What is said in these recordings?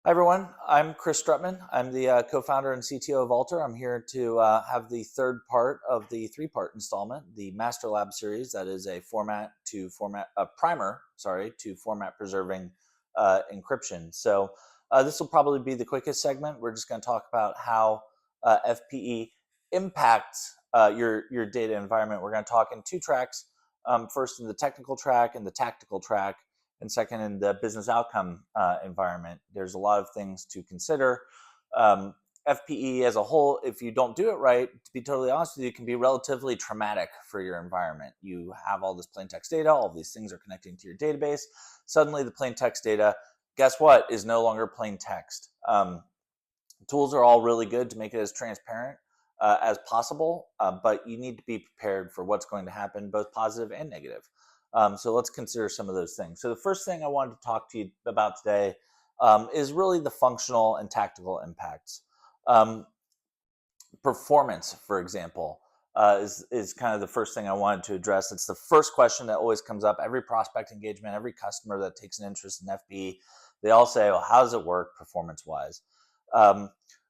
Hi, everyone. I'm Chris Strutman. I'm the co-founder and CTO of Alter. I'm here to have the third part of the three-part installment, the MasterLabs series. That is a primer, to format preserving encryption. So this will probably be the quickest segment. We're just going to talk about how FPE impacts your data environment. We're going to talk in two tracks. First, in the technical track and the tactical track, and second, in the business outcome environment. There's a lot of things to consider. FPE as a whole, if you don't do it right, to be totally honest with you, can be relatively traumatic for your environment. You have all this plain text data, all these things are connecting to your database. Suddenly the plain text data, guess what, is no longer plain text. Tools are all really good to make it as transparent as possible, but you need to be prepared for what's going to happen, both positive and negative. So let's consider some of those things. So the first thing I wanted to talk to you about today is really the functional and tactical impacts. Performance, for example, is kind of the first thing I wanted to address. It's the first question that always comes up. Every prospect engagement, every customer that takes an interest in FPE, they all say, well, how does it work performance-wise?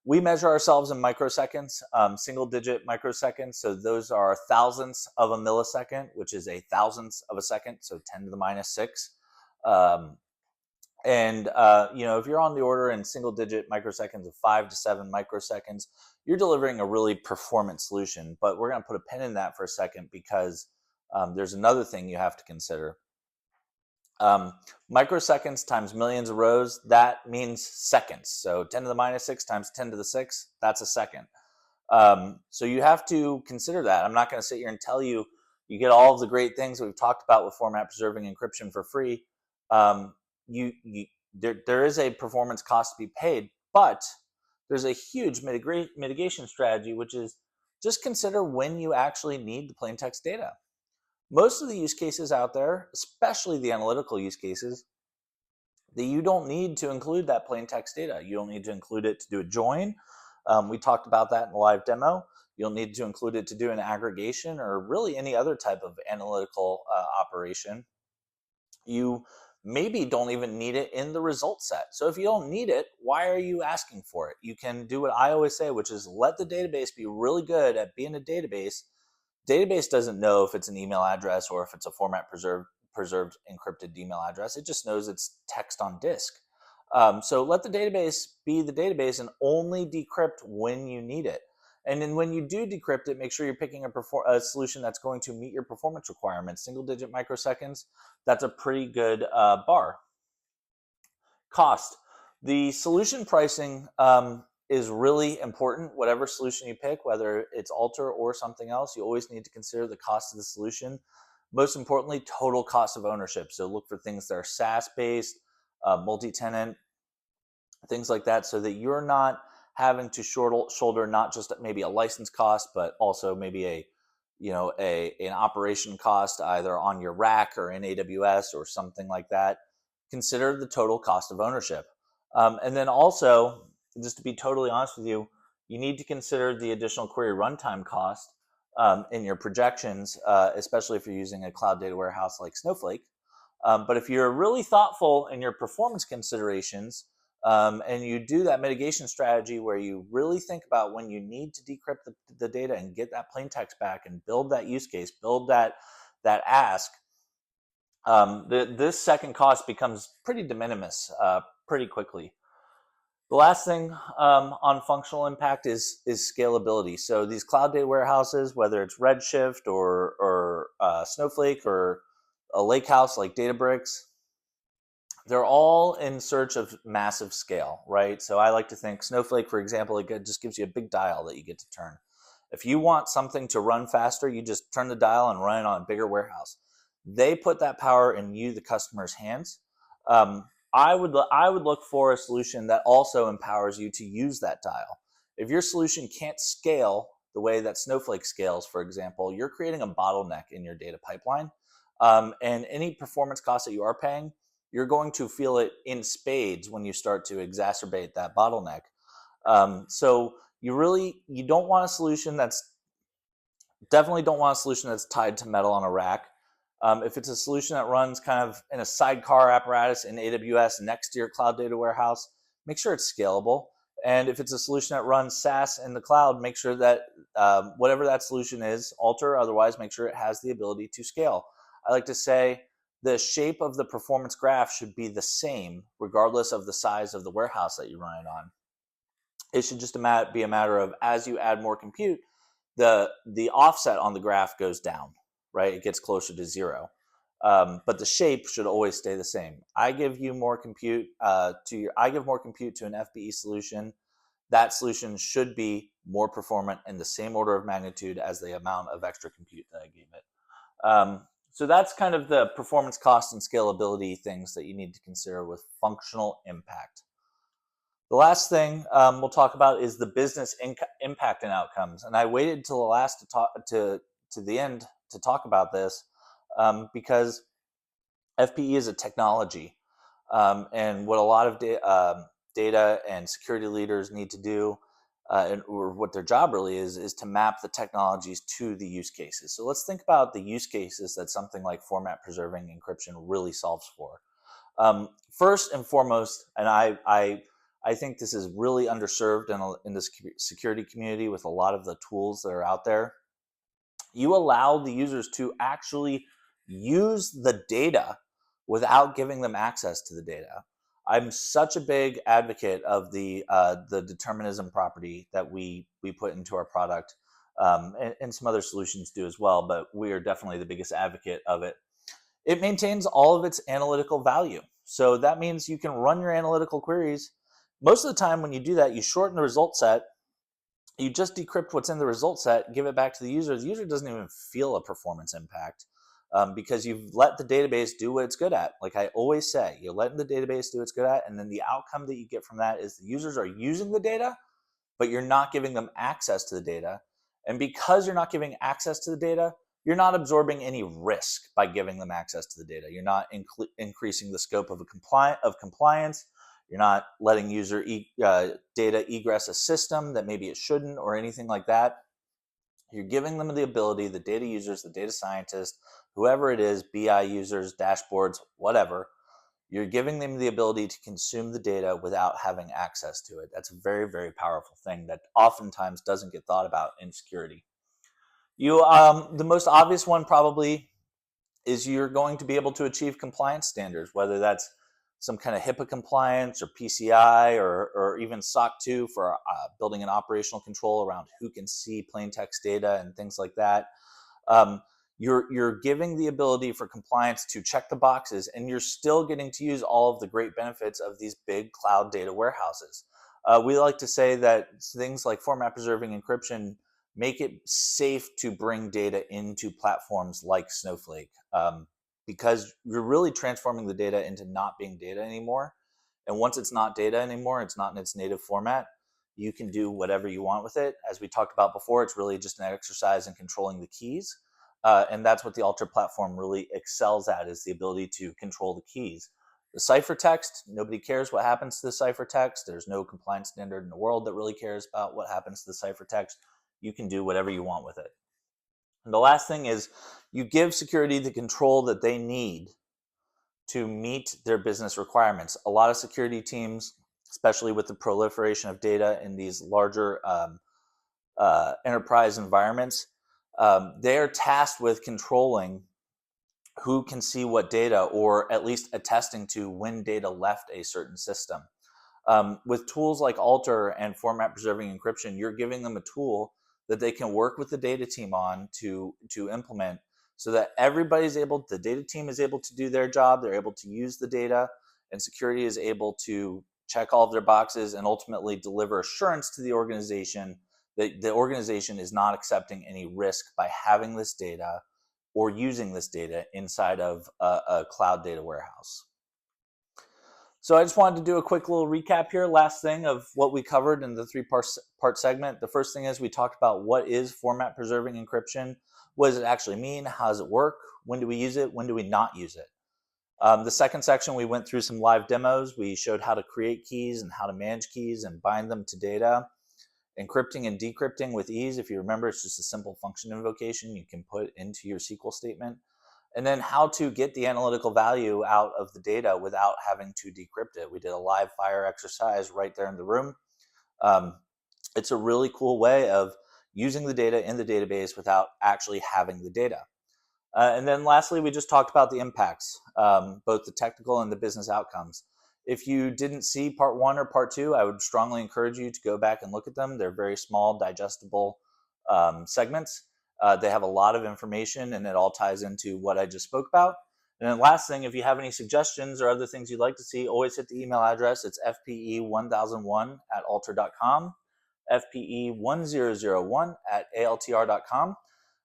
We measure ourselves in microseconds, single-digit microseconds. So those are thousandths of a millisecond, which is a thousandth of a second, so 10 to the minus 6. If you're on the order in single-digit microseconds of 5 to 7 microseconds, you're delivering a really performant solution. But we're going to put a pin in that for a second because there's another thing you have to consider. Microseconds times millions of rows, that means seconds. So 10 to the minus 6 times 10 to the 6, that's a second. So you have to consider that. I'm not going to sit here and tell you you get all of the great things that we've talked about with format preserving encryption for free. There is a performance cost to be paid, but there's a huge mitigation strategy, which is just consider when you actually need the plain text data. Most of the use cases out there, especially the analytical use cases, that you don't need to include that plain text data. You don't need to include it to do a join. We talked about that in the live demo. You'll need to include it to do an aggregation or really any other type of analytical operation. You maybe don't even need it in the result set. So if you don't need it, why are you asking for it? You can do what I always say, which is let the database be really good at being a database. Database doesn't know if it's an email address or if it's a format preserved encrypted email address. It just knows it's text on disk. So let the database be the database and only decrypt when you need it. And then when you do decrypt it, make sure you're picking a solution that's going to meet your performance requirements. Single-digit microseconds, that's a pretty good bar. Cost. The solution pricing is really important. Whatever solution you pick, whether it's Alter or something else, you always need to consider the cost of the solution. Most importantly, total cost of ownership. So look for things that are SaaS-based, multi-tenant, things like that, so that you're not having to shoulder not just maybe a license cost, but also maybe an operation cost either on your rack or in AWS or something like that. Consider the total cost of ownership. And then also, just to be totally honest with you, you need to consider the additional query runtime cost in your projections, especially if you're using a cloud data warehouse like Snowflake. But if you're really thoughtful in your performance considerations, and you do that mitigation strategy where you really think about when you need to decrypt the data and get that plain text back and build that use case, build that ask, this second cost becomes pretty de minimis pretty quickly. The last thing on functional impact is scalability. So these cloud data warehouses, whether it's Redshift or Snowflake or a lakehouse like Databricks, they're all in search of massive scale, right? So I like to think Snowflake, for example, it just gives you a big dial that you get to turn. If you want something to run faster, you just turn the dial and run it on a bigger warehouse. They put that power in you, the customer's hands. I would look for a solution that also empowers you to use that dial. If your solution can't scale the way that Snowflake scales, for example, you're creating a bottleneck in your data pipeline. And any performance costs that you are paying, you're going to feel it in spades when you start to exacerbate that bottleneck. So you don't want a solution definitely don't want a solution that's tied to metal on a rack. If it's a solution that runs kind of in a sidecar apparatus in AWS next to your cloud data warehouse, make sure it's scalable. And if it's a solution that runs SaaS in the cloud, make sure that whatever that solution is, alter, otherwise make sure it has the ability to scale. I like to say the shape of the performance graph should be the same regardless of the size of the warehouse that you run it on. It should just be a matter of, as you add more compute, the offset on the graph goes down, right? It gets closer to zero. But the shape should always stay the same. I give more compute to an FBE solution. That solution should be more performant in the same order of magnitude as the amount of extra compute that I gave it. So that's kind of the performance, cost, and scalability things that you need to consider with functional impact. The last thing we'll talk about is the business impact and outcomes. And I waited till the last to the end to talk about this because FPE is a technology, and what a lot of data and security leaders need to do, or what their job really is to map the technologies to the use cases. So let's think about the use cases that something like format preserving encryption really solves for. First and foremost, and I think this is really underserved in the security community with a lot of the tools that are out there. You allow the users to actually use the data without giving them access to the data. I'm such a big advocate of the determinism property that we put into our product, and some other solutions do as well, but we are definitely the biggest advocate of it. It maintains all of its analytical value. So that means you can run your analytical queries. Most of the time when you do that, you shorten the result set. You just decrypt what's in the result set, give it back to the user. The user doesn't even feel a performance impact because you've let the database do what it's good at. Like I always say, you're letting the database do what it's good at, and then the outcome that you get from that is the users are using the data, but you're not giving them access to the data. And because you're not giving access to the data, you're not absorbing any risk by giving them access to the data. You're not increasing the scope of compliance. You're not letting user data egress a system that maybe it shouldn't or anything like that. You're giving them the ability, the data users, the data scientists, whoever it is, BI users, dashboards, whatever, you're giving them the ability to consume the data without having access to it. That's a very, very powerful thing that oftentimes doesn't get thought about in security. The most obvious one probably is you're going to be able to achieve compliance standards, whether that's some kind of HIPAA compliance or PCI or even SOC 2 for building an operational control around who can see plain text data and things like that. You're giving the ability for compliance to check the boxes, and you're still getting to use all of the great benefits of these big cloud data warehouses. We like to say that things like format preserving encryption make it safe to bring data into platforms like Snowflake, because you're really transforming the data into not being data anymore. And once it's not data anymore, it's not in its native format, you can do whatever you want with it. As we talked about before, it's really just an exercise in controlling the keys. And that's what the Alter platform really excels at, is the ability to control the keys. The ciphertext, nobody cares what happens to the ciphertext. There's no compliance standard in the world that really cares about what happens to the ciphertext. You can do whatever you want with it. And the last thing is you give security the control that they need to meet their business requirements. A lot of security teams, especially with the proliferation of data in these larger enterprise environments, they are tasked with controlling who can see what data, or at least attesting to when data left a certain system. With tools like Alter and format preserving encryption, you're giving them a tool that they can work with the data team on to implement, so that the data team is able to do their job, they're able to use the data, and security is able to check all of their boxes and ultimately deliver assurance to the organization that the organization is not accepting any risk by having this data or using this data inside of a cloud data warehouse. So I just wanted to do a quick little recap here. Last thing of what we covered in the three-part segment. The first thing is we talked about what is format preserving encryption. What does it actually mean? How does it work? When do we use it? When do we not use it? The second section, we went through some live demos. We showed how to create keys and how to manage keys and bind them to data. Encrypting and decrypting with ease. If you remember, it's just a simple function invocation you can put into your SQL statement. and then how to get the analytical value out of the data without having to decrypt it. We did a live fire exercise right there in the room. It's a really cool way of using the data in the database without actually having the data. And then lastly, we just talked about the impacts, both the technical and the business outcomes. If you didn't see part 1 or part 2, I would strongly encourage you to go back and look at them. They're very small, digestible segments. They have a lot of information, and it all ties into what I just spoke about. And then last thing, if you have any suggestions or other things you'd like to see, always hit the email address. It's fpe1001@alter.com, fpe1001@altr.com.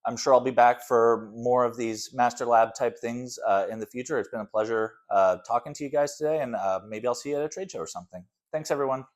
I'm sure I'll be back for more of these MasterLab type things in the future. It's been a pleasure talking to you guys today, and maybe I'll see you at a trade show or something. Thanks, everyone.